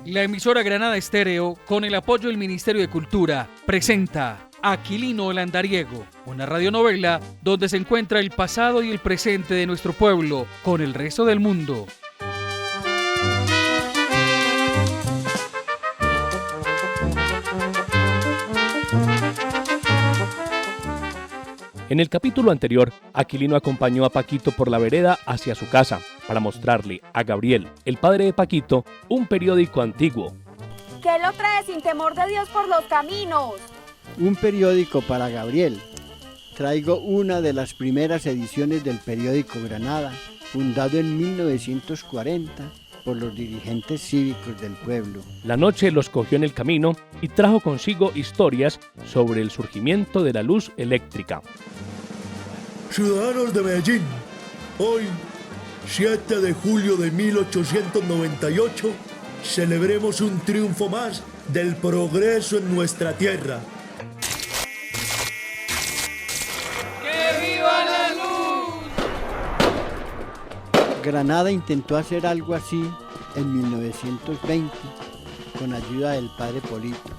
La emisora Granada Estéreo, con el apoyo del Ministerio de Cultura, presenta Aquilino el Andariego, una radionovela donde se encuentra el pasado y el presente de nuestro pueblo con el resto del mundo. En el capítulo anterior, Aquilino acompañó a Paquito por la vereda hacia su casa para mostrarle a Gabriel, el padre de Paquito, un periódico antiguo. ¿Qué lo trae sin temor de Dios por los caminos? Un periódico para Gabriel. Traigo una de las primeras ediciones del periódico Granada, fundado en 1940 por los dirigentes cívicos del pueblo. La noche los cogió en el camino y trajo consigo historias sobre el surgimiento de la luz eléctrica. Ciudadanos de Medellín, hoy, 7 de julio de 1898, celebremos un triunfo más del progreso en nuestra tierra. ¡Que viva la luz! Granada intentó hacer algo así en 1920 con ayuda del padre Polito,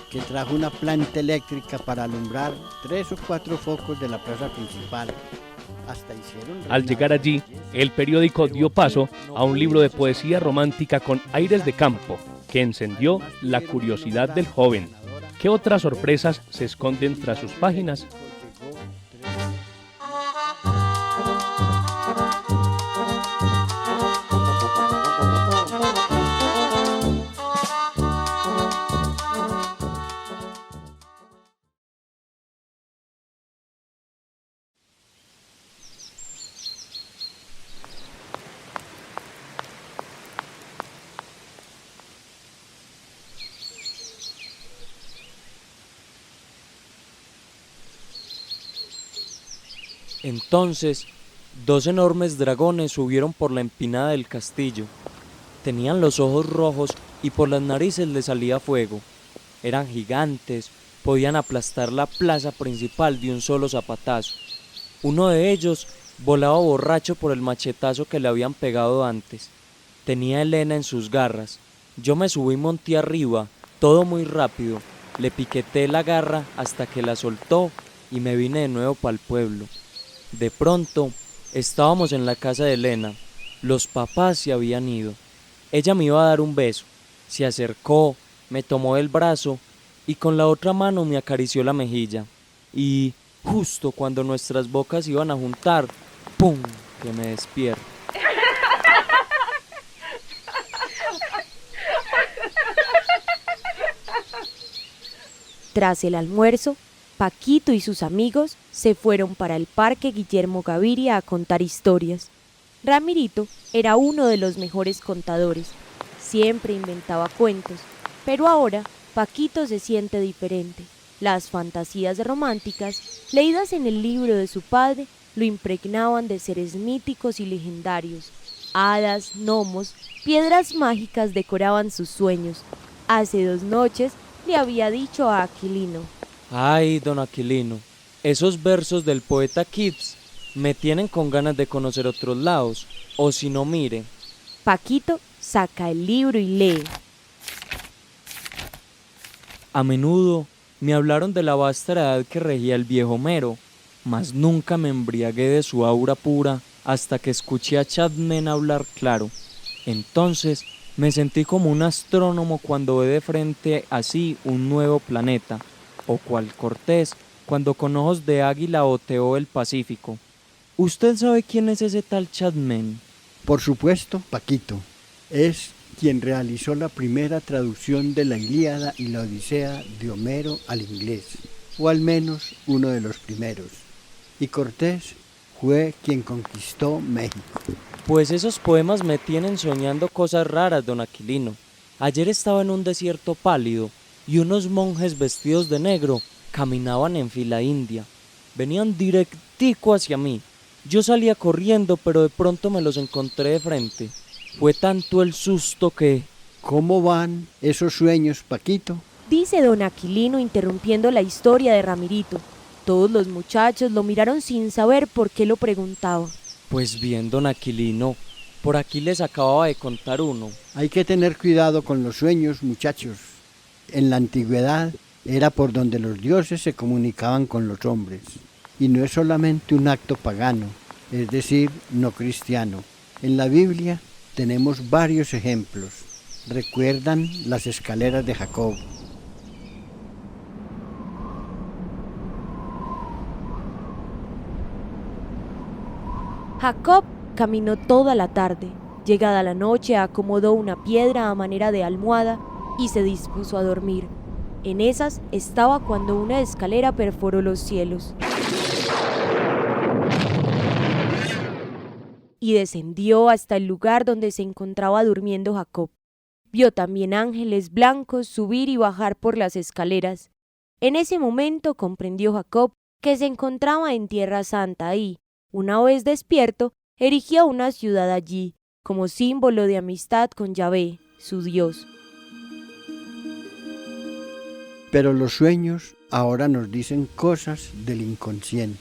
que trajo una planta eléctrica para alumbrar 3 o 4 focos de la plaza principal. Hasta hicieron Al llegar allí, el periódico dio paso a un libro de poesía romántica con aires de campo, que encendió la curiosidad del joven. ¿Qué otras sorpresas se esconden tras sus páginas? Entonces, 2 enormes dragones subieron por la empinada del castillo. Tenían los ojos rojos y por las narices les salía fuego. Eran gigantes, podían aplastar la plaza principal de un solo zapatazo. Uno de ellos volaba borracho por el machetazo que le habían pegado antes. Tenía a Elena en sus garras. Yo me subí monte arriba, todo muy rápido. Le piqueté la garra hasta que la soltó y me vine de nuevo para el pueblo. De pronto, estábamos en la casa de Elena. Los papás se habían ido. Ella me iba a dar un beso. Se acercó, me tomó del brazo y con la otra mano me acarició la mejilla. Y justo cuando nuestras bocas iban a juntar, ¡pum!, que me despierto. Tras el almuerzo, Paquito y sus amigos se fueron para el Parque Guillermo Gaviria a contar historias. Ramirito era uno de los mejores contadores. Siempre inventaba cuentos, pero ahora Paquito se siente diferente. Las fantasías románticas, leídas en el libro de su padre, lo impregnaban de seres míticos y legendarios. Hadas, gnomos, piedras mágicas decoraban sus sueños. Hace 2 noches le había dicho a Aquilino: Ay, don Aquilino, esos versos del poeta Keats me tienen con ganas de conocer otros lados, o si no, mire. Paquito saca el libro y lee. A menudo me hablaron de la vasta edad que regía el viejo Homero, mas nunca me embriagué de su aura pura hasta que escuché a Chapman hablar claro. Entonces me sentí como un astrónomo cuando ve de frente así un nuevo planeta, o cual Cortés cuando con ojos de águila oteó el Pacífico. ¿Usted sabe quién es ese tal Chapman? Por supuesto, Paquito. Es quien realizó la primera traducción de la Ilíada y la Odisea de Homero al inglés, o al menos uno de los primeros. Y Cortés fue quien conquistó México. Pues esos poemas me tienen soñando cosas raras, don Aquilino. Ayer estaba en un desierto pálido y unos monjes vestidos de negro caminaban en fila india. Venían directico hacia mí. Yo salía corriendo, pero de pronto me los encontré de frente. Fue tanto el susto que... ¿Cómo van esos sueños, Paquito? Dice don Aquilino interrumpiendo la historia de Ramirito. Todos los muchachos lo miraron sin saber por qué lo preguntaba. Pues bien, don Aquilino, por aquí les acababa de contar uno. Hay que tener cuidado con los sueños, muchachos. En la antigüedad era por donde los dioses se comunicaban con los hombres. Y no es solamente un acto pagano, es decir, no cristiano. En la Biblia tenemos varios ejemplos. ¿Recuerdan las escaleras de Jacob? Jacob caminó toda la tarde. Llegada la noche, acomodó una piedra a manera de almohada y se dispuso a dormir. En esas estaba cuando una escalera perforó los cielos y descendió hasta el lugar donde se encontraba durmiendo Jacob. Vio también ángeles blancos subir y bajar por las escaleras. En ese momento comprendió Jacob que se encontraba en Tierra Santa y, una vez despierto, erigía una ciudad allí, como símbolo de amistad con Yahvé, su Dios. Pero los sueños ahora nos dicen cosas del inconsciente.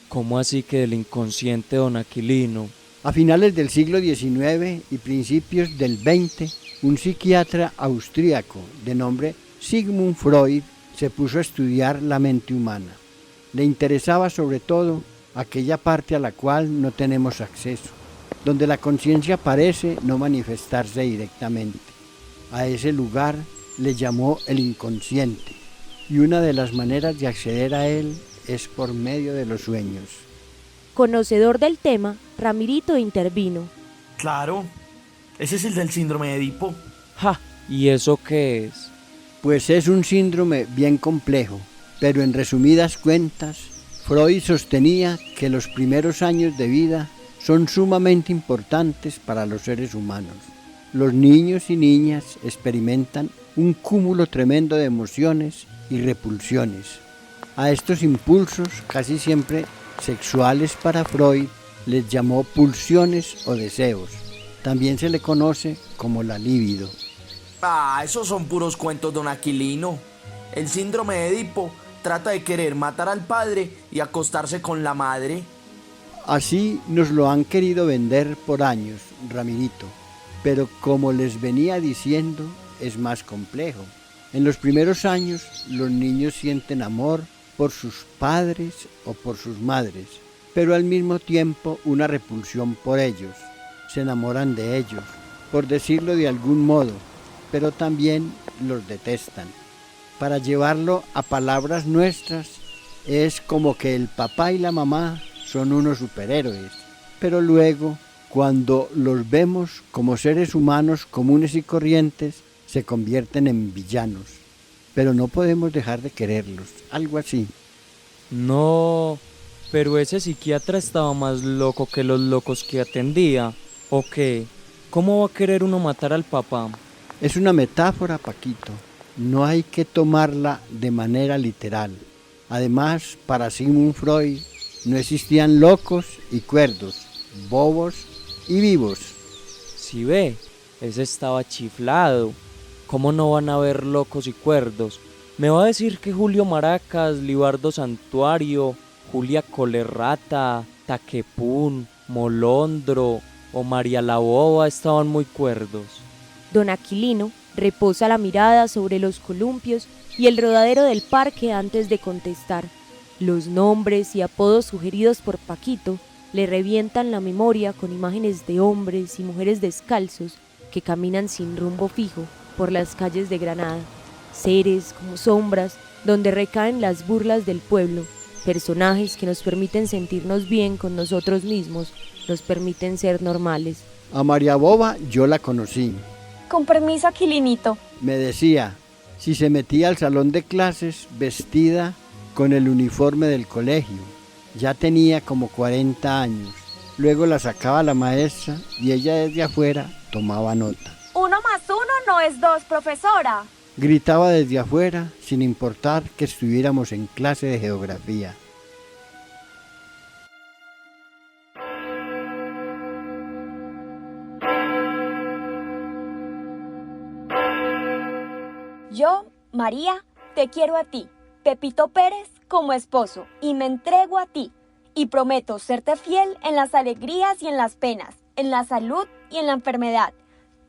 ¿Cómo así que del inconsciente, don Aquilino? A finales del siglo XIX y principios del XX, un psiquiatra austríaco de nombre Sigmund Freud se puso a estudiar la mente humana. Le interesaba sobre todo aquella parte a la cual no tenemos acceso, donde la conciencia parece no manifestarse directamente. A ese lugar le llamó el inconsciente, y una de las maneras de acceder a él es por medio de los sueños. Conocedor del tema, Ramirito intervino. Claro, ese es el del síndrome de Edipo. ¡Ja! ¿Y eso qué es? Pues es un síndrome bien complejo, pero en resumidas cuentas, Freud sostenía que los primeros años de vida son sumamente importantes para los seres humanos. Los niños y niñas experimentan un cúmulo tremendo de emociones y repulsiones. A estos impulsos, casi siempre sexuales para Freud, les llamó pulsiones o deseos. También se le conoce como la libido. Esos son puros cuentos, don Aquilino. El síndrome de Edipo trata de querer matar al padre y acostarse con la madre. Así nos lo han querido vender por años, Ramirito, pero como les venía diciendo, es más complejo. En los primeros años, los niños sienten amor por sus padres o por sus madres, pero al mismo tiempo una repulsión por ellos. Se enamoran de ellos, por decirlo de algún modo, pero también los detestan. Para llevarlo a palabras nuestras, es como que el papá y la mamá son unos superhéroes, pero luego, cuando los vemos como seres humanos comunes y corrientes, se convierten en villanos. Pero no podemos dejar de quererlos, algo así. No, pero ese psiquiatra estaba más loco que los locos que atendía. ¿O qué? ¿Cómo va a querer uno matar al papá? Es una metáfora, Paquito. No hay que tomarla de manera literal. Además, para Sigmund Freud, no existían locos y cuerdos, bobos y vivos. Si ve, ese estaba chiflado. ¿Cómo no van a haber locos y cuerdos? ¿Me va a decir que Julio Maracas, Libardo Santuario, Julia Colerrata, Taquepún, Molondro o María la Boba estaban muy cuerdos? Don Aquilino reposa la mirada sobre los columpios y el rodadero del parque antes de contestar. Los nombres y apodos sugeridos por Paquito le revientan la memoria con imágenes de hombres y mujeres descalzos que caminan sin rumbo fijo por las calles de Granada, seres como sombras donde recaen las burlas del pueblo, personajes que nos permiten sentirnos bien con nosotros mismos, nos permiten ser normales. A María Boba yo la conocí. Con permiso, Aquilinito. Me decía, si se metía al salón de clases vestida con el uniforme del colegio. Ya tenía como 40 años. Luego la sacaba la maestra y ella desde afuera tomaba nota. 1 más 1 no es 2, profesora. Gritaba desde afuera sin importar que estuviéramos en clase de geografía. Yo, María, te quiero a ti. Pepito Pérez como esposo y me entrego a ti y prometo serte fiel en las alegrías y en las penas, en la salud y en la enfermedad,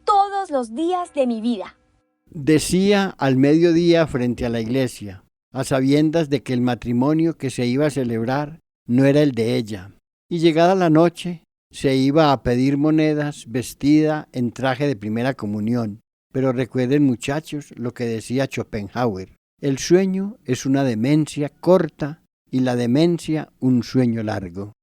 todos los días de mi vida. Decía al mediodía frente a la iglesia, a sabiendas de que el matrimonio que se iba a celebrar no era el de ella, y llegada la noche se iba a pedir monedas vestida en traje de primera comunión. Pero recuerden, muchachos, lo que decía Schopenhauer: el sueño es una demencia corta y la demencia un sueño largo.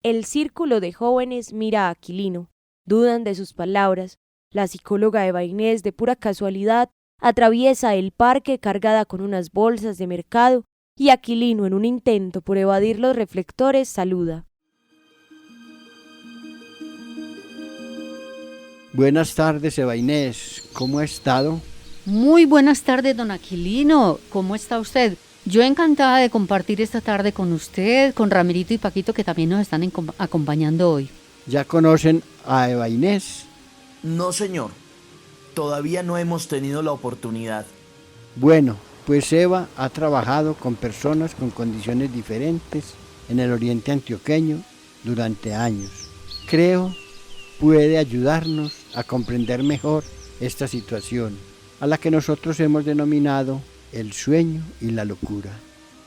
El círculo de jóvenes mira a Aquilino, dudan de sus palabras. La psicóloga Eva Inés, de pura casualidad, atraviesa el parque cargada con unas bolsas de mercado y Aquilino, en un intento por evadir los reflectores, saluda. Buenas tardes, Eva Inés. ¿Cómo ha estado? Muy buenas tardes, don Aquilino. ¿Cómo está usted? Yo encantada de compartir esta tarde con usted, con Ramirito y Paquito, que también nos están acompañando hoy. ¿Ya conocen a Eva Inés? No, señor. Todavía no hemos tenido la oportunidad. Bueno, pues Eva ha trabajado con personas con condiciones diferentes en el oriente antioqueño durante años. Creo puede ayudarnos a comprender mejor esta situación, a la que nosotros hemos denominado el sueño y la locura.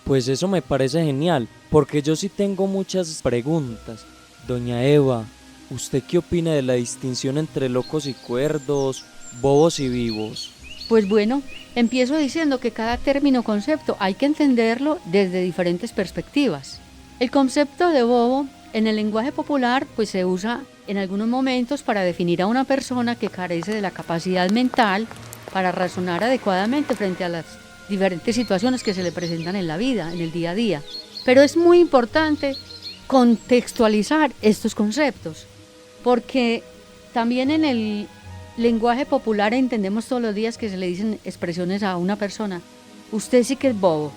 Pues eso me parece genial, porque yo sí tengo muchas preguntas. Doña Eva, ¿usted qué opina de la distinción entre locos y cuerdos, bobos y vivos? Pues bueno, empiezo diciendo que cada término o concepto hay que entenderlo desde diferentes perspectivas. El concepto de bobo en el lenguaje popular pues se usa en algunos momentos para definir a una persona que carece de la capacidad mental para razonar adecuadamente frente a las diferentes situaciones que se le presentan en la vida, en el día a día. Pero es muy importante contextualizar estos conceptos, porque también en el lenguaje popular entendemos todos los días que se le dicen expresiones a una persona: usted sí que es bobo.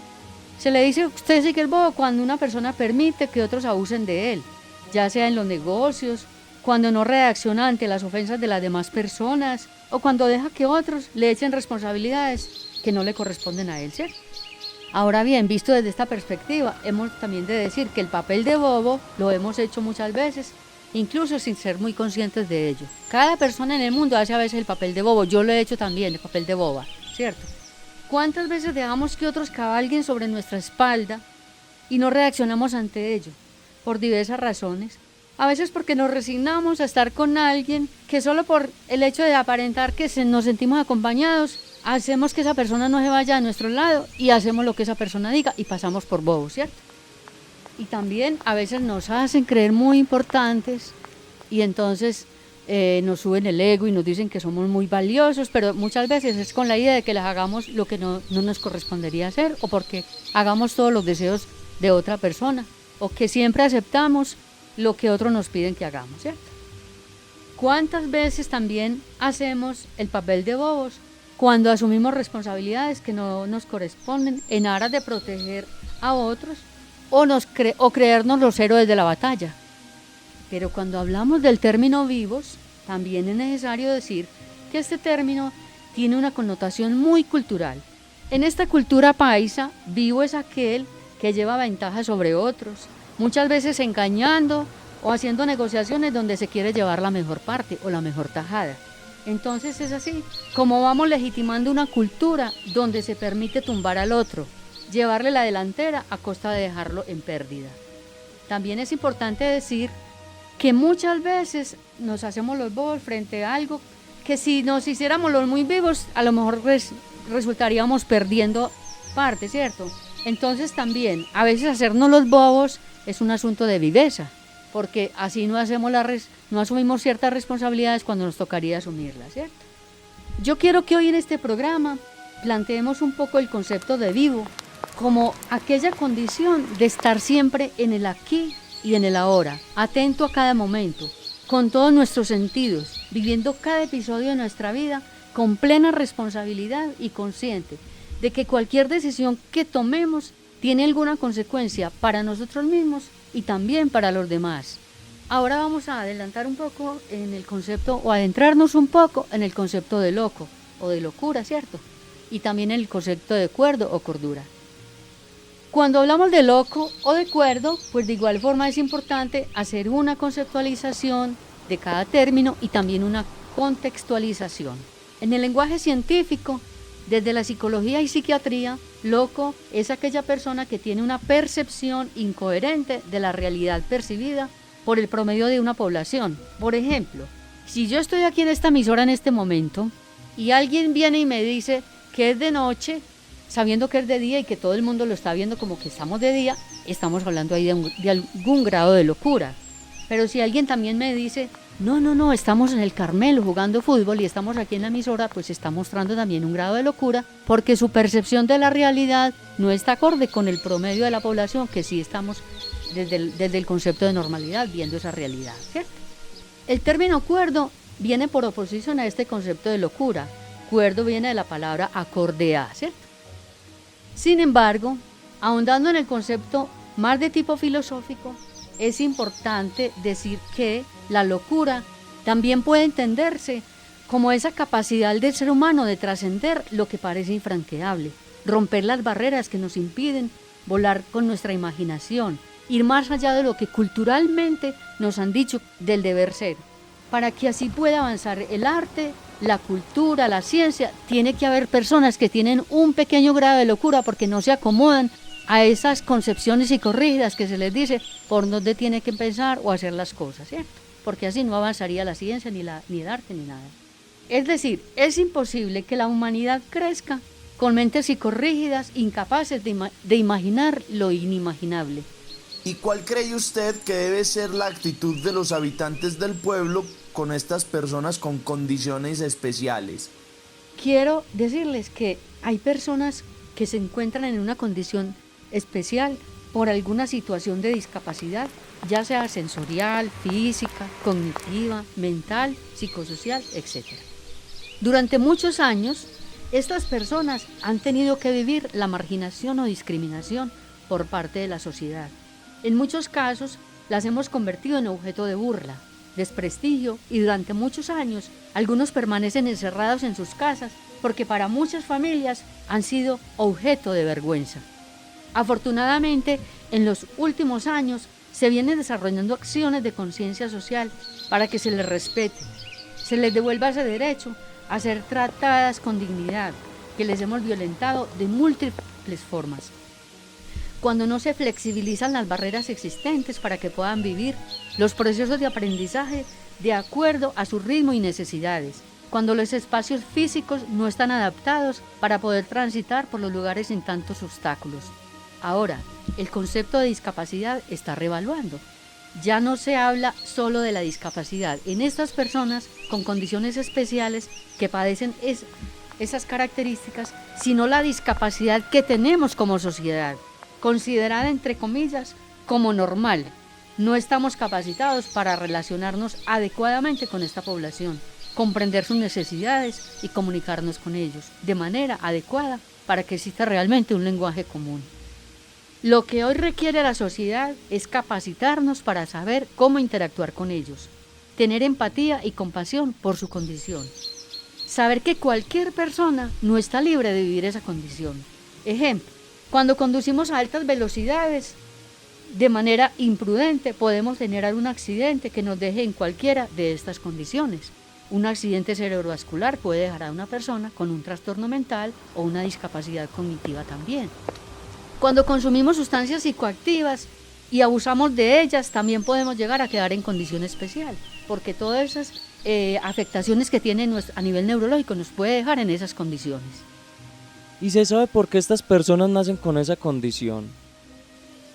Se le dice usted sí que es bobo cuando una persona permite que otros abusen de él, ya sea en los negocios, cuando no reacciona ante las ofensas de las demás personas, o cuando deja que otros le echen responsabilidades que no le corresponden a él, ¿cierto? Ahora bien, visto desde esta perspectiva, hemos también de decir que el papel de bobo lo hemos hecho muchas veces, incluso sin ser muy conscientes de ello. Cada persona en el mundo hace a veces el papel de bobo. Yo lo he hecho también, el papel de boba, ¿cierto? ¿Cuántas veces dejamos que otros cabalguen sobre nuestra espalda y no reaccionamos ante ello? Por diversas razones. A veces porque nos resignamos a estar con alguien que solo por el hecho de aparentar que nos sentimos acompañados, hacemos que esa persona no se vaya a nuestro lado y hacemos lo que esa persona diga y pasamos por bobos, ¿cierto? Y también a veces nos hacen creer muy importantes y entonces nos suben el ego y nos dicen que somos muy valiosos, pero muchas veces es con la idea de que les hagamos lo que no nos correspondería hacer, o porque hagamos todos los deseos de otra persona, o que siempre aceptamos lo que otros nos piden que hagamos, ¿cierto? ¿Cuántas veces también hacemos el papel de bobos cuando asumimos responsabilidades que no nos corresponden en aras de proteger a otros o creernos los héroes de la batalla? Pero cuando hablamos del término vivos, también es necesario decir que este término tiene una connotación muy cultural. En esta cultura paisa, vivo es aquel que lleva ventaja sobre otros, muchas veces engañando o haciendo negociaciones donde se quiere llevar la mejor parte o la mejor tajada. Entonces es así como vamos legitimando una cultura donde se permite tumbar al otro, llevarle la delantera a costa de dejarlo en pérdida. También es importante decir que muchas veces nos hacemos los bobos frente a algo que si nos hiciéramos los muy vivos, a lo mejor resultaríamos perdiendo parte, ¿cierto? Entonces también, a veces hacernos los bobos es un asunto de viveza, porque así no asumimos ciertas responsabilidades cuando nos tocaría asumirlas, ¿cierto? Yo quiero que hoy en este programa planteemos un poco el concepto de vivo como aquella condición de estar siempre en el aquí y en el ahora, atento a cada momento, con todos nuestros sentidos, viviendo cada episodio de nuestra vida con plena responsabilidad y consciente de que cualquier decisión que tomemos tiene alguna consecuencia para nosotros mismos y también para los demás. Ahora vamos a adelantar un poco en el concepto, o adentrarnos un poco en el concepto de loco o de locura, ¿cierto? Y también en el concepto de cuerdo o cordura. Cuando hablamos de loco o de cuerdo, pues de igual forma es importante hacer una conceptualización de cada término y también una contextualización. En el lenguaje científico, desde la psicología y psiquiatría, loco es aquella persona que tiene una percepción incoherente de la realidad percibida por el promedio de una población. Por ejemplo, si yo estoy aquí en esta emisora en este momento y alguien viene y me dice que es de noche, sabiendo que es de día y que todo el mundo lo está viendo como que estamos de día, estamos hablando ahí de algún grado de locura. Pero si alguien también me dice, no, estamos en el Carmelo jugando fútbol y estamos aquí en la emisora, pues está mostrando también un grado de locura, porque su percepción de la realidad no está acorde con el promedio de la población, que sí estamos desde el concepto de normalidad viendo esa realidad, ¿cierto? El término cuerdo viene por oposición a este concepto de locura. Cuerdo viene de la palabra acorde a, ¿cierto? Sin embargo, ahondando en el concepto más de tipo filosófico, es importante decir que la locura también puede entenderse como esa capacidad del ser humano de trascender lo que parece infranqueable, romper las barreras que nos impiden volar con nuestra imaginación, ir más allá de lo que culturalmente nos han dicho del deber ser. Para que así pueda avanzar el arte, la cultura, la ciencia, tiene que haber personas que tienen un pequeño grado de locura porque no se acomodan a esas concepciones psicorrígidas que se les dice por dónde tiene que pensar o hacer las cosas, ¿cierto? Porque así no avanzaría la ciencia, ni el arte, ni nada. Es decir, es imposible que la humanidad crezca con mentes psicorrígidas, incapaces de imaginar lo inimaginable. ¿Y cuál cree usted que debe ser la actitud de los habitantes del pueblo con estas personas con condiciones especiales? Quiero decirles que hay personas que se encuentran en una condición especial por alguna situación de discapacidad, ya sea sensorial, física, cognitiva, mental, psicosocial, etc. Durante muchos años, estas personas han tenido que vivir la marginación o discriminación por parte de la sociedad. En muchos casos, las hemos convertido en objeto de burla, desprestigio y durante muchos años, algunos permanecen encerrados en sus casas porque para muchas familias han sido objeto de vergüenza. Afortunadamente, en los últimos años se vienen desarrollando acciones de conciencia social para que se les respete, se les devuelva ese derecho a ser tratadas con dignidad, que les hemos violentado de múltiples formas. Cuando no se flexibilizan las barreras existentes para que puedan vivir los procesos de aprendizaje de acuerdo a su ritmo y necesidades, cuando los espacios físicos no están adaptados para poder transitar por los lugares sin tantos obstáculos. Ahora, el concepto de discapacidad está revaluando. Ya no se habla solo de la discapacidad en estas personas con condiciones especiales que padecen esas características, sino la discapacidad que tenemos como sociedad, considerada entre comillas como normal. No estamos capacitados para relacionarnos adecuadamente con esta población, comprender sus necesidades y comunicarnos con ellos de manera adecuada para que exista realmente un lenguaje común. Lo que hoy requiere la sociedad es capacitarnos para saber cómo interactuar con ellos, tener empatía y compasión por su condición, saber que cualquier persona no está libre de vivir esa condición. Ejemplo, cuando conducimos a altas velocidades, de manera imprudente podemos tener algún accidente que nos deje en cualquiera de estas condiciones. Un accidente cerebrovascular puede dejar a una persona con un trastorno mental o una discapacidad cognitiva también. Cuando consumimos sustancias psicoactivas y abusamos de ellas, también podemos llegar a quedar en condición especial, porque todas esas afectaciones que tienen a nivel neurológico nos puede dejar en esas condiciones. ¿Y se sabe por qué estas personas nacen con esa condición?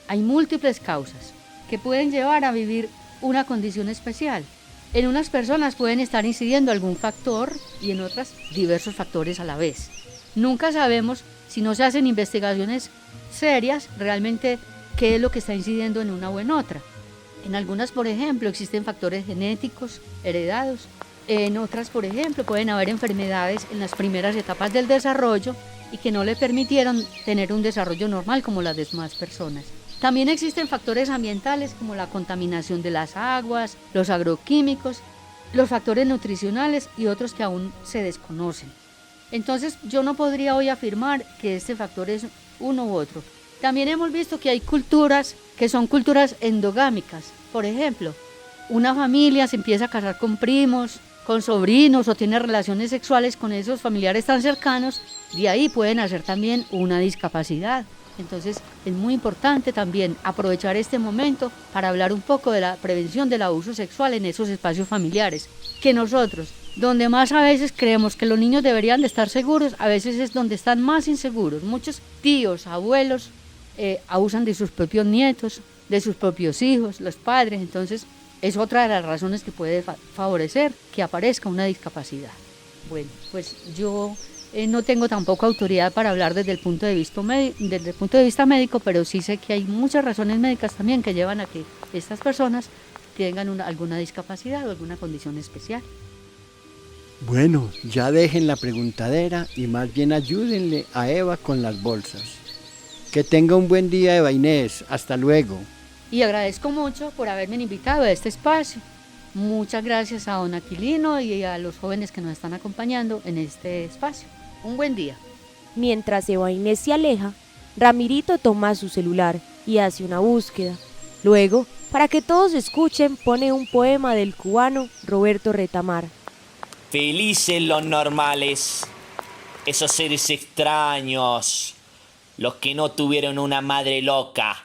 Hay múltiples causas que pueden llevar a vivir una condición especial. En unas personas pueden estar incidiendo algún factor y en otras diversos factores a la vez. Nunca sabemos, si no se hacen investigaciones serias, realmente qué es lo que está incidiendo en una o en otra. En algunas, por ejemplo, existen factores genéticos, heredados. En otras, por ejemplo, pueden haber enfermedades en las primeras etapas del desarrollo y que no le permitieron tener un desarrollo normal como las demás personas. También existen factores ambientales como la contaminación de las aguas, los agroquímicos, los factores nutricionales y otros que aún se desconocen. Entonces yo no podría hoy afirmar que este factor es uno u otro. También hemos visto que hay culturas que son culturas endogámicas. Por ejemplo, una familia se empieza a casar con primos, con sobrinos o tiene relaciones sexuales con esos familiares tan cercanos, de ahí pueden hacer también una discapacidad. Entonces es muy importante también aprovechar este momento para hablar un poco de la prevención del abuso sexual en esos espacios familiares, que nosotros, donde más a veces creemos que los niños deberían de estar seguros, a veces es donde están más inseguros. Muchos tíos, abuelos abusan de sus propios nietos, de sus propios hijos, los padres, entonces es otra de las razones que puede favorecer que aparezca una discapacidad. Bueno, pues yo no tengo tampoco autoridad para hablar desde el punto de vista médico, pero sí sé que hay muchas razones médicas también que llevan a que estas personas tengan alguna discapacidad o alguna condición especial. Bueno, ya dejen la preguntadera y más bien ayúdenle a Eva con las bolsas. Que tenga un buen día, Eva Inés. Hasta luego. Y agradezco mucho por haberme invitado a este espacio. Muchas gracias a don Aquilino y a los jóvenes que nos están acompañando en este espacio. Un buen día. Mientras Eva Inés se aleja, Ramirito toma su celular y hace una búsqueda. Luego, para que todos escuchen, pone un poema del cubano Roberto Retamar. Felices los normales, esos seres extraños, los que no tuvieron una madre loca,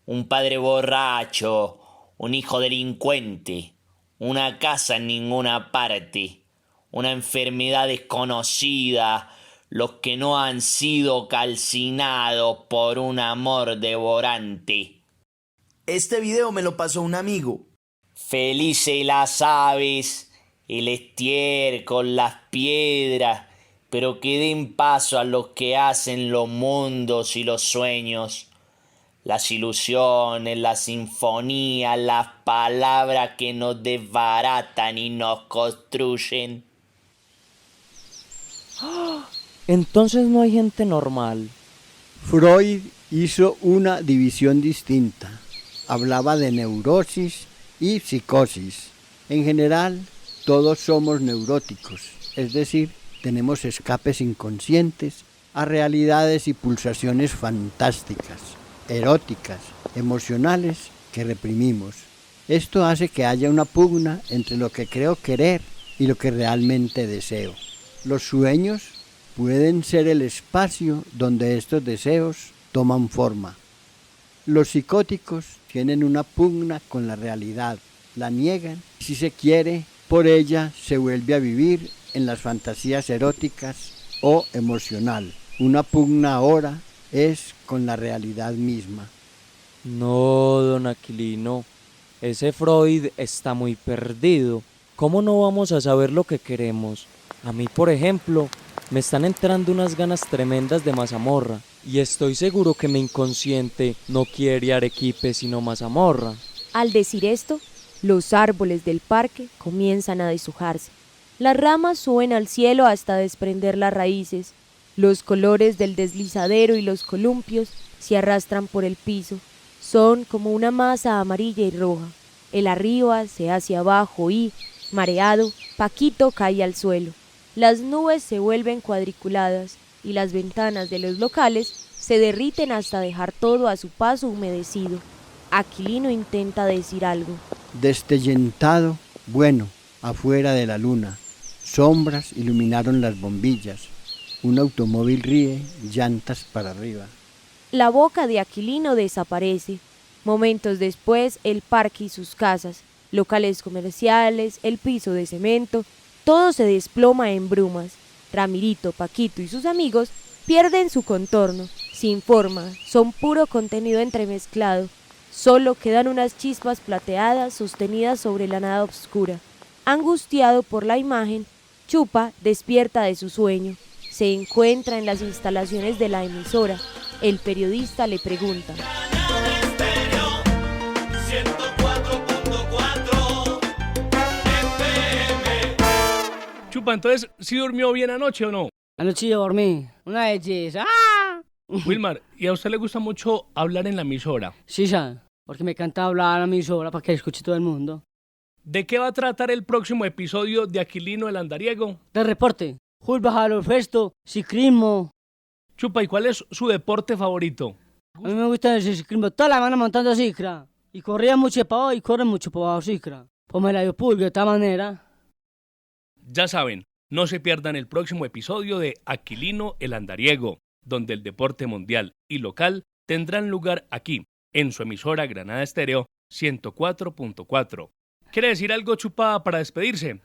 un padre borracho, un hijo delincuente, una casa en ninguna parte, una enfermedad desconocida, los que no han sido calcinados por un amor devorante. Este video me lo pasó un amigo. Felices las aves, el estiércol, las piedras, pero que den paso a los que hacen los mundos y los sueños, las ilusiones, las sinfonías, las palabras que nos desbaratan y nos construyen. Entonces no hay gente normal. Freud hizo una división distinta. Hablaba de neurosis y psicosis. En general, todos somos neuróticos, es decir, tenemos escapes inconscientes a realidades y pulsaciones fantásticas, eróticas, emocionales que reprimimos. Esto hace que haya una pugna entre lo que creo querer y lo que realmente deseo. Los sueños pueden ser el espacio donde estos deseos toman forma. Los psicóticos tienen una pugna con la realidad, la niegan y si se quiere, por ella se vuelve a vivir en las fantasías eróticas o emocional. Una pugna ahora es con la realidad misma. No, don Aquilino, ese Freud está muy perdido. ¿Cómo no vamos a saber lo que queremos? A mí, por ejemplo, me están entrando unas ganas tremendas de mazamorra y estoy seguro que mi inconsciente no quiere arequipe sino mazamorra. Al decir esto, los árboles del parque comienzan a deshojarse. Las ramas suben al cielo hasta desprender las raíces. Los colores del deslizadero y los columpios se arrastran por el piso. Son como una masa amarilla y roja. El arriba se hace abajo y, mareado, Paquito cae al suelo. Las nubes se vuelven cuadriculadas y las ventanas de los locales se derriten hasta dejar todo a su paso humedecido. Aquilino intenta decir algo. Destellentado, bueno, afuera de la luna. Sombras iluminaron las bombillas. Un automóvil ríe, llantas para arriba. La boca de Aquilino desaparece. Momentos después, el parque y sus casas, locales comerciales, el piso de cemento, todo se desploma en brumas. Ramirito, Paquito y sus amigos pierden su contorno, sin forma, son puro contenido entremezclado. Solo quedan unas chispas plateadas sostenidas sobre la nada oscura. Angustiado por la imagen, Chupa despierta de su sueño. Se encuentra en las instalaciones de la emisora. El periodista le pregunta. Chupa, entonces, ¿sí durmió bien anoche o no? Anoche yo dormí, una belleza. ¡Ah! Wilmar, ¿y a usted le gusta mucho hablar en la emisora? Sí, ya, porque me encanta hablar a la emisora para que escuche todo el mundo. ¿De qué va a tratar el próximo episodio de Aquilino el Andariego? Del reporte, fútbol, baloncesto, ciclismo. Chupa, ¿y cuál es su deporte favorito? A mí me gusta el ciclismo, toda la semana montando cicla. Y corría mucho para abajo y corre mucho para abajo cicla. Pues me la dio pulga de esta manera. Ya saben, no se pierdan el próximo episodio de Aquilino el Andariego, donde el deporte mundial y local tendrán lugar aquí, en su emisora Granada Estéreo 104.4. ¿Quiere decir algo, Chupa, para despedirse?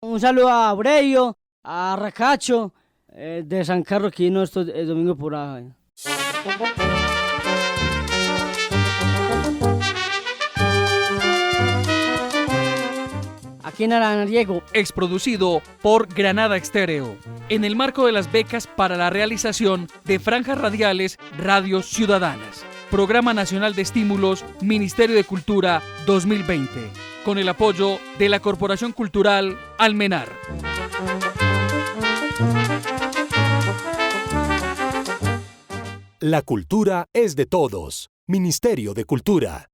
Un saludo a Aurelio, a Racacho, de San Carlos, que no estoy el domingo por ahí. Aquí en Andariego. Exproducido por Granada Estéreo, en el marco de las becas para la realización de franjas radiales Radios Ciudadanas. Programa Nacional de Estímulos, Ministerio de Cultura 2020, con el apoyo de la Corporación Cultural Almenar. La cultura es de todos. Ministerio de Cultura.